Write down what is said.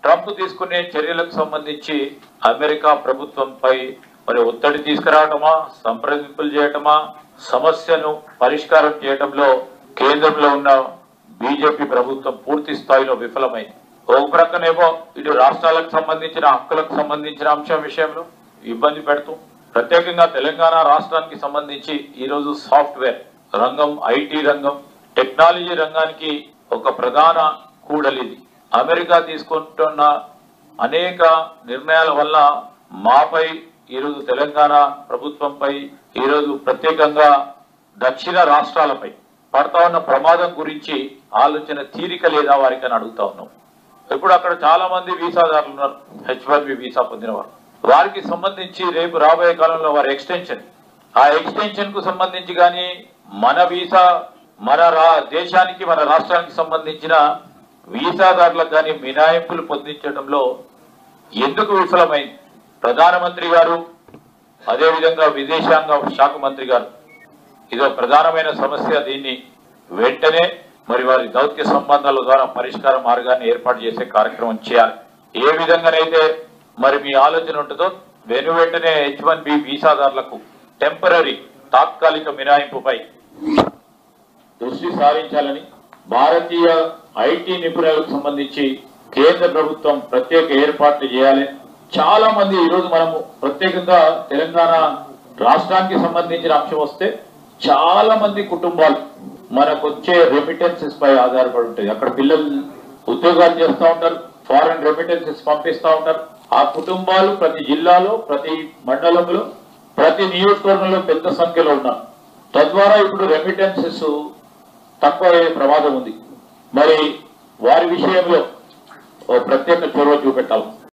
Trump తీసుకునే చర్యలకు సంబంధించి అమెరికా ప్రభుత్వంపై మరి ఒత్తిడి తీసుకురావటమా, సంప్రదింపులు చేయటమా, సమస్యను పరిష్కారం చేయడంలో కేంద్రంలో ఉన్న బీజేపీ ప్రభుత్వం పూర్తి స్థాయిలో విఫలమైంది. ఒక ప్రక్కనేమో ఇటు రాష్ట్రాలకు సంబంధించిన హక్కులకు సంబంధించిన అంశం విషయంలో ఇబ్బంది పెడుతూ, ప్రత్యేకంగా తెలంగాణ రాష్ట్రానికి సంబంధించి ఈరోజు సాఫ్ట్వేర్ రంగం, ఐటీ రంగం, టెక్నాలజీ రంగానికి ఒక ప్రధాన కూడలిది. అమెరికా తీసుకుంటున్న అనేక నిర్ణయాల వల్ల మాపై ఈరోజు తెలంగాణ ప్రభుత్వంపై, ఈరోజు ప్రత్యేకంగా దక్షిణ రాష్ట్రాలపై పడతా ఉన్న ప్రమాదం గురించి ఆలోచన తీరిక లేదా వారికి అని అడుగుతా ఉన్నాం. ఇప్పుడు అక్కడ చాలా మంది వీసాదారులు ఉన్నారు, H1B వీసా పొందిన వారు. వారికి సంబంధించి రేపు రాబోయే కాలంలో వారి ఎక్స్టెన్షన్, ఆ ఎక్స్టెన్షన్ కు సంబంధించి కానీ మన వీసా, మన దేశానికి, మన రాష్ట్రానికి సంబంధించిన వీసాదారులకు కానీ మినహాయింపులు పొందించడంలో ఎందుకు విఫలమైంది? ప్రధానమంత్రి గారు, అదేవిధంగా విదేశాంగ శాఖ మంత్రి గారు, ఇదో ప్రధానమైన సమస్య. దీన్ని వెంటనే మరి వారి దౌత్య సంబంధాల ద్వారా పరిష్కార మార్గాన్ని ఏర్పాటు చేసే కార్యక్రమం చేయాలి. ఏ విధంగానైతే మరి మీ ఆలోచన ఉంటుందో వెంటనే H1B వీసాదారులకు టెంపరరీ తాత్కాలిక మినహాయింపుపై దృష్టి సారించాలని, భారతీయ ఐటీ నిపుణులకు సంబంధించి కేంద్ర ప్రభుత్వం ప్రత్యేక ఏర్పాట్లు చేయాలి. చాలా మంది ఈరోజు మనము ప్రత్యేకంగా తెలంగాణ రాష్ట్రానికి సంబంధించిన అంశం వస్తే చాలా మంది కుటుంబాలు మనకు వచ్చే రెమిటెన్సెస్ పై ఆధారపడి ఉంటాయి. అక్కడ పిల్లలు ఉద్యోగాలు చేస్తూ ఉంటారు, ఫారెన్ రెమిటెన్సెస్ పంపిస్తూ ఉంటారు. ఆ కుటుంబాలు ప్రతి జిల్లాలో, ప్రతి మండలంలో, ప్రతి నియోజకవర్గంలో పెద్ద సంఖ్యలో ఉన్నారు. తద్వారా ఇప్పుడు రెమిటెన్సెస్ తక్కువ అయ్యే ప్రమాదం ఉంది. మరి వారి విషయంలో ప్రత్యేక చొరవ చూపెట్టాలి.